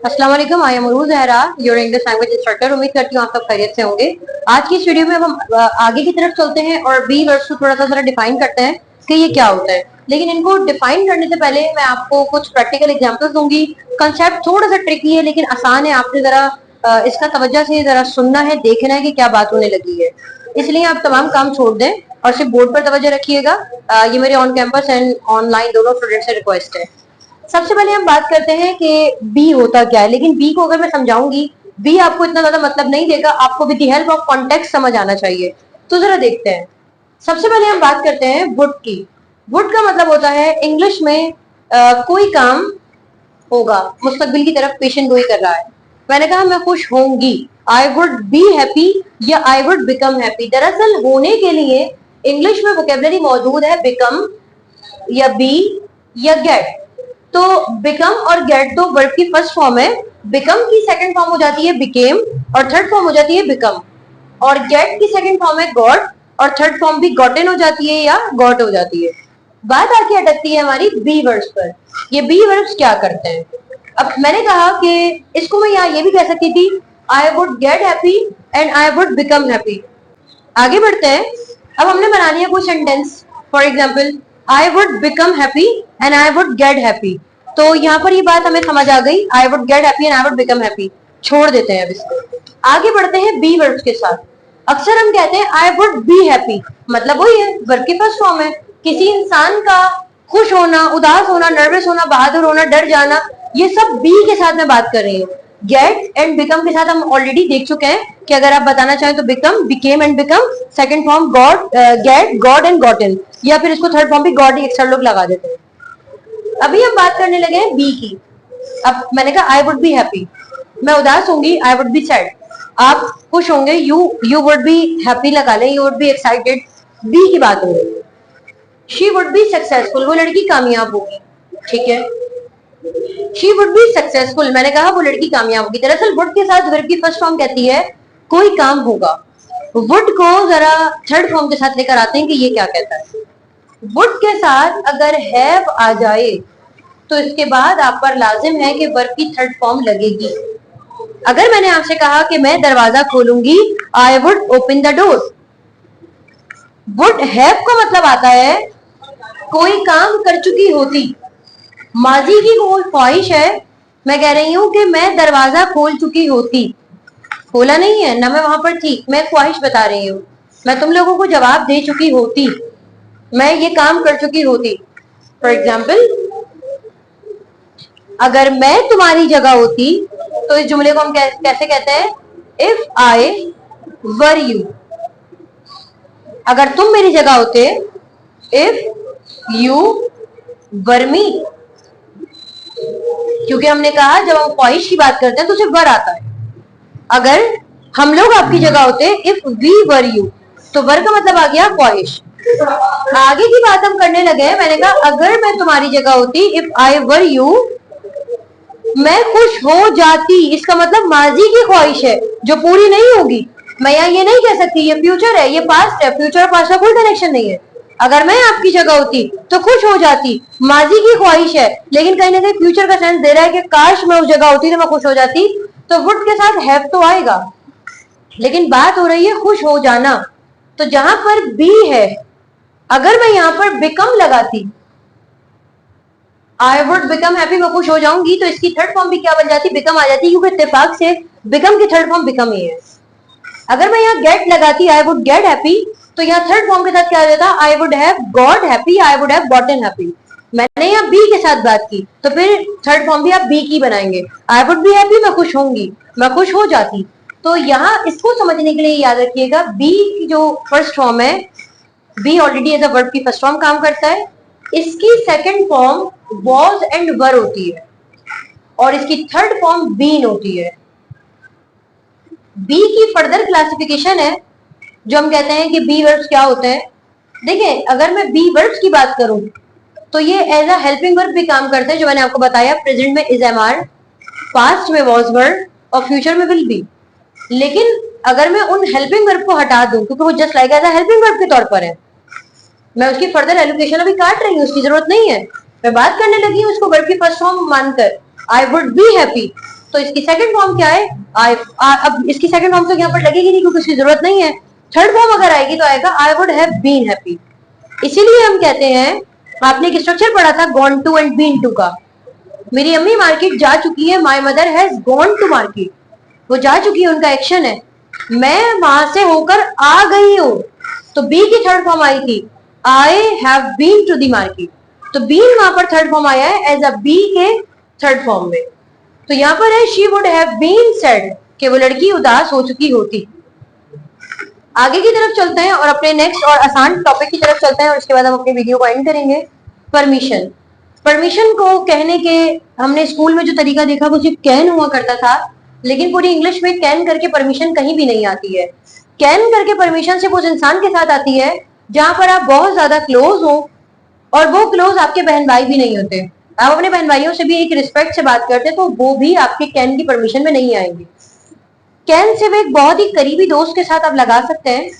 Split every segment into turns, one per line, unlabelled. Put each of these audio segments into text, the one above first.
अस्सलाम वालेकुम, I am Urooj Zahra, your English language instructor. उम्मीद करती हूँ आप सब खैरियत से होंगे। आज की इस वीडियो में हम आगे की तरफ चलते हैं और बी वर्ड्स को थोड़ा सा जरा डिफाइन करते हैं कि ये क्या होता है। लेकिन इनको डिफाइन करने से पहले मैं आपको कुछ प्रैक्टिकल एग्जांपल्स दूंगी। कंसेप्ट थोड़ा सा ट्रिकी है लेकिन आसान है। आपने जरा इसका तवज्जो से जरा सुनना है, देखना है कि क्या बात होने लगी है। इसलिए आप तमाम काम छोड़ दें और सिर्फ बोर्ड पर तवज्जो रखिएगा। ये मेरे ऑन कैंपस एंड ऑनलाइन दोनों स्टूडेंट से रिक्वेस्ट है। सबसे पहले हम बात करते हैं कि बी होता क्या है, लेकिन बी को अगर मैं समझाऊंगी, बी आपको इतना ज्यादा मतलब नहीं देगा, आपको with the help of context समझ आना चाहिए। तो जरा देखते हैं। सबसे पहले हम बात करते हैं वुड की। वुड का मतलब होता है इंग्लिश में कोई काम होगा, मुस्तकबिल की तरफ पेशन गोई कर रहा है। मैंने कहा मैं खुश होंगी, आई वुड बी हैप्पी या आई वुड बिकम हैप्पी। दरअसल होने के लिए इंग्लिश में वोकेबलरी मौजूद है बिकम या बी या गेट। तो बिकम और गेट दो वर्ब की फर्स्ट फॉर्म है। बिकम की सेकंड फॉर्म हो जाती है बिकेम और थर्ड फॉर्म हो जाती है बिकम। और गेट की सेकंड फॉर्म है गॉट और थर्ड फॉर्म भी गॉटन हो जाती है या गॉट हो जाती है। बात आके अटकती है हमारी बी वर्ब्स पर। ये बी वर्ब्स क्या करते हैं? अब मैंने कहा कि इसको मैं यहाँ ये भी कह सकती थी, I would get happy and I would become happy. आगे बढ़ते हैं। अब हमने बना लिया कोई sentence, for example I would become happy and I would get happy. तो यहाँ पर ये बात हमें समझ आ गई, I would get happy and I would become happy. छोड़ देते हैं अब इसको, आगे बढ़ते हैं बी वर्ब्स के साथ। अक्सर हम कहते हैं आई वुड बी हैप्पी, मतलब वही है, वर्ब की फर्स्ट फॉर्म है। किसी इंसान का खुश होना, उदास होना, नर्वस होना, बहादुर होना, डर जाना, ये सब बी के साथ मैं बात कर रही हूँ। गेट एंड बिकम के साथ हम ऑलरेडी देख चुके हैं कि अगर आप बताना चाहें तो become, became and become, second form got, get, got and gotten, या फिर इसको थर्ड फॉर्म भी गॉड ही एक्स्ट्रा लोग लगा देते हैं। अभी हम बात करने लगे हैं बी की। अब मैंने कहा आई वुड बी हैप्पी, मैं उदास होंगी, आई वुड बी सैड। आप खुश होंगे, यू वुड बी हैप्पी लगा लें, you would be excited. Be की बात हो रही है। शी वुड बी सक्सेसफुल, वो लड़की कामयाब होगी, ठीक है। शी वुड बी सक्सेसफुल, मैंने कहा वो लड़की कामयाब होगी। दरअसल वुड के साथ वर्ब की फर्स्ट फॉर्म कहती है कोई काम होगा। वुड को जरा थर्ड फॉर्म के साथ लेकर आते हैं कि ये क्या कहता है। वुड के साथ अगर हैव आ जाए तो इसके बाद आप पर लाजिम है कि वर्ब की थर्ड फॉर्म लगेगी। अगर मैंने आपसे कहा कि मैं दरवाजा खोलूंगी, I would open the door. Would have का मतलब आता है कोई काम कर चुकी होती, माजी की कोई ख्वाहिश है। मैं कह रही हूं कि मैं दरवाजा खोल चुकी होती, खोला नहीं है ना, मैं वहां पर थी, मैं ख्वाहिश बता रही हूँ। मैं तुम लोगों को जवाब दे चुकी होती, मैं ये काम कर चुकी होती। फॉर एग्जाम्पल, अगर मैं तुम्हारी जगह होती, तो इस जुमले को हम कैसे कहते हैं? If I were you. अगर तुम मेरी जगह होते, इफ यू वर मी। क्योंकि हमने कहा जब हम ख्वाहिश की बात करते हैं तो सिर्फ वर आता है। अगर हम लोग आपकी जगह होते, इफ वी वर यू, तो वर का मतलब आ गया ख्वाहिश। आगे की बात हम करने लगे। मैंने कहा अगर मैं तुम्हारी जगह होती, इफ आई वर यू, मैं खुश हो जाती। इसका मतलब माजी की ख्वाहिश है जो पूरी नहीं होगी। मैं यहाँ ये नहीं कह सकती ये फ्यूचर है, ये पास्ट है। फ्यूचर और पास्ट का कोई कनेक्शन नहीं है। अगर मैं आपकी जगह होती तो खुश हो जाती, माजी की ख्वाहिश है, लेकिन कहीं ना कहीं फ्यूचर का सेंस दे रहा है कि काश मैं उस जगह होती तो मैं खुश हो जाती। तो वुड के साथ हैव तो आएगा, लेकिन बात हो रही है खुश हो जाना। तो जहां पर बी है, अगर मैं यहां पर बिकम लगाती, आई वुड बिकम हैप्पी, मैं खुश हो जाऊंगी, तो इसकी थर्ड फॉर्म भी क्या बन जाती? बिकम आ जाती, क्योंकि इत्तेफाक से बिकम की थर्ड फॉर्म बिकम ही है। अगर मैं यहाँ गेट लगाती, आई वुड गेट हैप्पी, तो यहाँ थर्ड फॉर्म के साथ क्या आ जाता? आई would have got happy, I would have gotten happy. मैंने यहाँ बी के साथ बात की, तो फिर थर्ड फॉर्म भी आप बी की बनाएंगे। आई वुड बी हैप्पी, मैं खुश होंगी, मैं खुश हो जाती। तो यहाँ इसको समझने के लिए याद रखिएगा, बी की जो फर्स्ट फॉर्म है, be already as a verb की फर्स्ट फॉर्म काम करता है। इसकी second form was and were होती है और इसकी थर्ड फॉर्म बीन होती है। बी की फर्दर क्लासिफिकेशन है जो हम कहते हैं कि बी वर्ब्स क्या होते हैं। देखिए, अगर मैं बी वर्ब्स की बात करूं तो ये एज अ हेल्पिंग वर्ब भी काम करते हैं, जो मैंने आपको बताया। प्रेजेंट में इज एम आर, पास्ट में वॉज वर और फ्यूचर में विल बी। लेकिन अगर मैं उन हेल्पिंग वर्ब को हटा दूं, क्योंकि वो just like as a helping verb के तौर पर है, मैं उसकी फर्दर एलोकेशन अभी काट रही हूँ, उसकी जरूरत नहीं है। मैं बात करने लगी हूँ उसको वर्ब की फर्स्ट फॉर्म मानकर, आई वुड बी हैप्पी। तो इसकी सेकंड फॉर्म क्या है? अब इसकी सेकंड फॉर्म तो यहाँ पर लगेगी नहीं क्योंकि उसकी जरूरत नहीं है। थर्ड फॉर्म अगर आएगी तो आएगा I would have been happy. इसीलिए हम कहते हैं, आपने एक स्ट्रक्चर पढ़ा था gone to and been to का। मेरी अम्मी मार्केट जा चुकी है, my mother has gone to market. वो जा चुकी है, उनका एक्शन है। मैं वहां से होकर आ गई हूं, तो बी की थर्ड फॉर्म आई थी I have been to the market. तो बीन वहां पर थर्ड फॉर्म आया है एज अ बी के थर्ड फॉर्म में। तो यहाँ पर है she would have been sad कि वो लड़की उदास हो चुकी होती। आगे की तरफ चलते हैं और अपने नेक्स्ट और आसान टॉपिक की तरफ चलते हैं और उसके बाद हम अपने वीडियो को एंड करेंगे। परमिशन। परमिशन को कहने के हमने स्कूल में जो तरीका देखा वो सिर्फ कैन हुआ करता था, लेकिन पूरी इंग्लिश में कैन करके परमिशन कहीं भी नहीं आती है। कैन करके परमिशन से उस इंसान के साथ आती है जहां पर आप बहुत ज्यादा क्लोज हो और वो क्लोज आपके बहन भाई भी नहीं होते। आप अपने बहन भाइयों से भी एक रिस्पेक्ट से बात करते तो वो भी आपके कैन की परमिशन में नहीं आएंगे। कैन सिर्फ एक बहुत ही करीबी दोस्त के साथ आप लगा सकते हैं।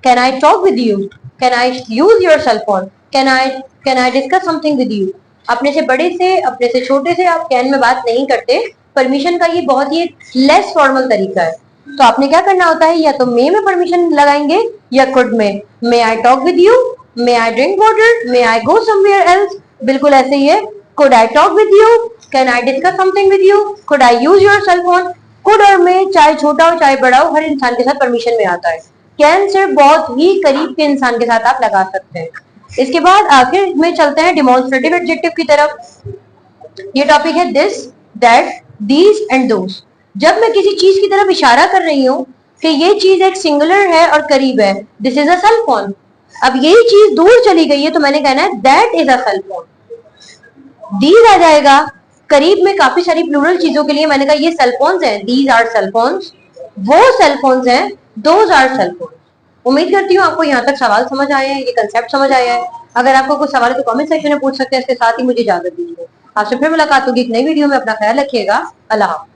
Can I talk with you, can I use your cell phone, can I discuss something with you. अपने से बड़े से, अपने से छोटे से आप कैन में बात नहीं करते। परमिशन का ये बहुत ही लेस फॉर्मल तरीका है। तो आपने क्या करना होता है, या तो मे में परमिशन लगाएंगे या कुड में। May I talk with you, may I drink water, may I go somewhere else, बिल्कुल ऐसे ही है। Could I talk with you, can I discuss something with you, could I use your cell phone. Could और में चाहे छोटा हो चाहे बड़ा हो हर इंसान के साथ परमिशन में आता है। कैन सिर्फ बहुत ही करीब के इंसान के साथ आप लगा सकते हैं। इसके बाद आखिर में चलते हैं डिमॉन्स्ट्रेटिव एडजेक्टिव की तरफ। ये टॉपिक है this, that, these and those. जब मैं किसी चीज की तरफ इशारा कर रही हूँ कि ये चीज एक सिंगुलर है और करीब है, this is a cell phone. अब यही चीज दूर चली गई है तो मैंने कहना है that is a cell phone. These आ जाएगा, करीब में काफी सारी प्लूरल चीजों के लिए मैंने कहा ये सेल फोन्स हैं, दीज आर सेल फोन्स, वो सेल फोन्स हैं, दोज आर सेल फोन्स। उम्मीद करती हूँ आपको यहाँ तक सवाल समझ आया है, ये कंसेप्ट समझ आया है। अगर आपको कुछ सवाल तो कमेंट सेक्शन में पूछ सकते हैं। इसके साथ ही मुझे इजाजत दीजिए, आपसे फिर मुलाकात होगी एक नई वीडियो में। अपना ख्याल रखिएगा। अल्लाह हाफ़िज़।